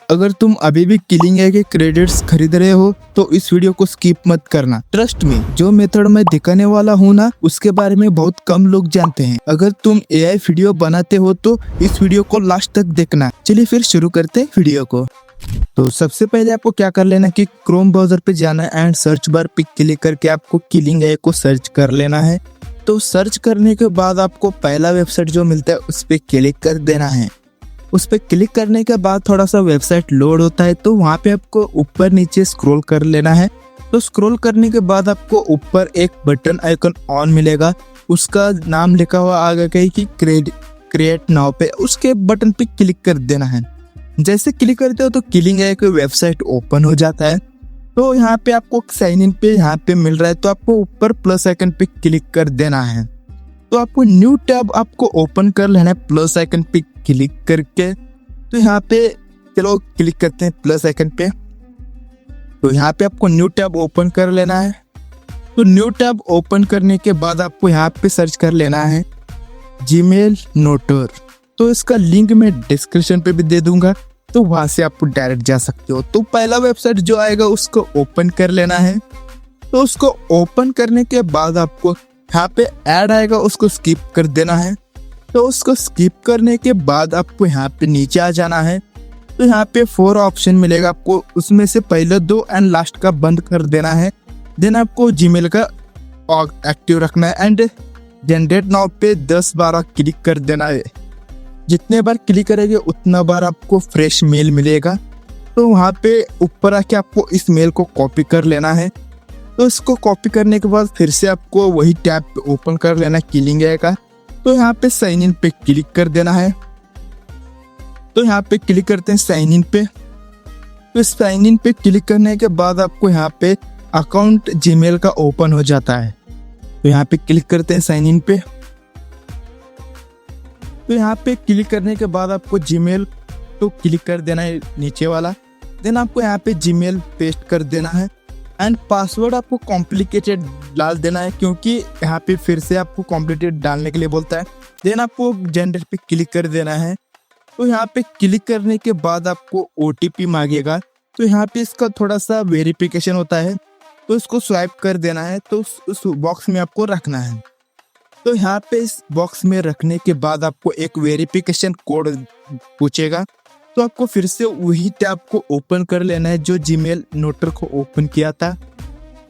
अगर तुम अभी भी किलिंग एआई के क्रेडिट्स खरीद रहे हो तो इस वीडियो को स्किप मत करना। ट्रस्ट मी, जो मेथड मैं दिखाने वाला हूँ ना, उसके बारे में बहुत कम लोग जानते हैं। अगर तुम एआई वीडियो बनाते हो तो इस वीडियो को लास्ट तक देखना। चलिए फिर शुरू करते हैं वीडियो को। तो सबसे पहले आपको क्या कर लेना कि क्रोम ब्राउजर पे जाना है एंड सर्च बार पे क्लिक करके आपको किलिंग एआई को सर्च कर लेना है। तो सर्च करने के बाद आपको पहला वेबसाइट जो मिलता है उस पे क्लिक कर देना है। उस पे क्लिक करने के बाद थोड़ा सा वेबसाइट लोड होता है तो वहाँ पे आपको ऊपर नीचे स्क्रॉल कर लेना है। तो स्क्रॉल करने के बाद आपको ऊपर एक बटन आइकन ऑन मिलेगा, उसका नाम लिखा हुआ आगे कहीं कि क्रिएट नाउ पे, उसके बटन पे क्लिक कर देना है। जैसे क्लिक करते हो तो किलिंग एआई की वेबसाइट ओपन हो जाता है। तो यहाँ पे आपको साइन इन पे यहाँ पे मिल रहा है तो आपको ऊपर प्लस आइकन पे क्लिक कर देना है। तो आपको न्यू टैब आपको ओपन कर लेना है प्लस आइकन पे क्लिक करके। तो यहाँ पे चलो क्लिक करते हैं प्लस आइकन पे। तो यहाँ पे आपको न्यू टैब ओपन कर लेना है। तो न्यू टैब ओपन करने के बाद आपको यहाँ पे सर्च कर लेना है जीमेल नोटर। तो इसका लिंक मैं डिस्क्रिप्शन पे भी दे दूंगा, तो वहां से आप डायरेक्ट जा सकते हो। तो पहला वेबसाइट जो आएगा उसको ओपन कर लेना है। तो उसको ओपन करने के बाद आपको यहाँ पे ऐड आएगा, उसको स्किप कर देना है। तो उसको स्किप करने के बाद आपको यहाँ पे नीचे आ जाना है। तो यहाँ पे 4 ऑप्शन मिलेगा आपको, उसमें से पहले 2 एंड लास्ट का बंद कर देना है। देन आपको जीमेल का एक्टिव रखना है एंड जनरेट नाउ पे 10-12 क्लिक कर देना है। जितने बार क्लिक करेंगे उतना बार आपको फ्रेश मेल मिलेगा। तो वहाँ पे ऊपर आके आपको इस मेल को कॉपी कर लेना है। तो इसको कॉपी करने के बाद फिर से आपको वही टैब पे ओपन कर लेना किलिंग एआई का। तो यहाँ पे साइन इन पे क्लिक कर देना है। तो यहाँ पे क्लिक करते हैं साइन इन पे। तो साइन इन पे क्लिक करने के बाद आपको यहाँ पे अकाउंट जीमेल का ओपन हो जाता है। तो यहाँ पे क्लिक करते हैं साइन इन पे। तो यहाँ पे क्लिक करने के बाद आपको जीमेल तो क्लिक कर देना है नीचे वाला। देन आपको यहाँ पे जीमेल पेस्ट कर देना है एंड पासवर्ड आपको कॉम्प्लिकेटेड डाल देना है, क्योंकि यहाँ पे फिर से आपको कॉम्प्लिकेटेड डालने के लिए बोलता है। देन आपको जनरेट पे क्लिक कर देना है। तो यहाँ पे क्लिक करने के बाद आपको ओटीपी मांगेगा। तो यहाँ पे इसका थोड़ा सा वेरिफिकेशन होता है, तो इसको स्वाइप कर देना है। तो उस बॉक्स में आपको रखना है। तो यहाँ पे इस बॉक्स में रखने के बाद आपको एक वेरिफिकेशन कोड पूछेगा। तो आपको फिर से वही टैब को ओपन कर लेना है जो जीमेल नोटर को ओपन किया था।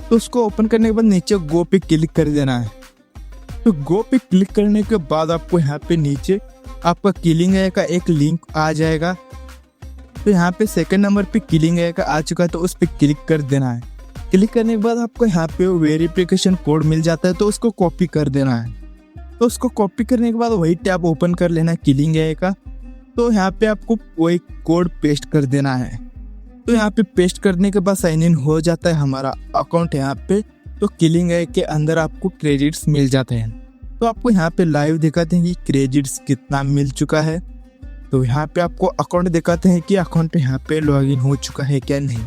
तो उसको ओपन करने के बाद नीचे गो पे क्लिक कर देना है। तो गो पे क्लिक करने के बाद आपको यहाँ पे नीचे आपका किलिंग एआई का एक लिंक आ जाएगा। तो यहाँ पे सेकंड नंबर पे किलिंग एआई का आ चुका है, तो उस पर क्लिक कर देना है। क्लिक करने के बाद आपको यहाँ पे वेरिफिकेशन कोड मिल जाता है, तो उसको कॉपी कर देना है। तो उसको कॉपी करने के बाद वही टैब ओपन कर लेना है किलिंग एआई का। तो यहाँ पे आपको वही कोड पेस्ट कर देना है। तो यहाँ पे पेस्ट करने के बाद साइन इन हो जाता है हमारा अकाउंट यहाँ पे। तो किलिंग एआई के अंदर आपको क्रेडिट्स मिल जाते हैं। तो आपको यहाँ पे लाइव दिखाते हैं कि क्रेडिट्स कितना मिल चुका है। तो यहाँ पे आपको अकाउंट दिखाते हैं कि अकाउंट यहाँ पे लॉगिन हो चुका है क्या नहीं।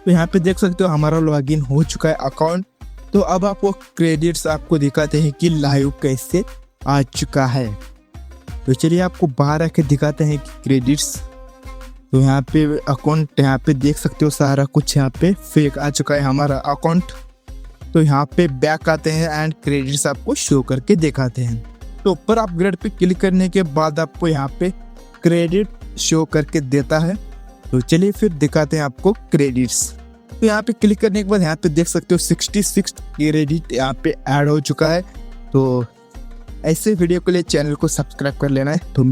तो यहाँ पे देख सकते हो हमारा लॉगिन हो चुका है अकाउंट। तो अब आपको क्रेडिट्स आपको दिखाते हैं कि लाइव कैसे आ चुका है। तो चलिए आपको बाहर आके दिखाते हैं कि क्रेडिट्स। तो यहाँ पे अकाउंट यहाँ पे देख सकते हो सारा कुछ यहाँ पे फेक आ चुका है हमारा अकाउंट। तो यहाँ पे बैक आते हैं एंड क्रेडिट्स आपको शो करके दिखाते हैं। तो ऊपर अपग्रेड पे क्लिक करने के बाद आपको यहाँ पे क्रेडिट शो करके देता है। तो चलिए फिर दिखाते हैं आपको क्रेडिट्स। तो यहाँ पे क्लिक करने के बाद यहाँ पे देख सकते हो 66 क्रेडिट यहाँ पे ऐड हो चुका है। तो ऐसे वीडियो के लिए चैनल को सब्सक्राइब कर लेना है। तो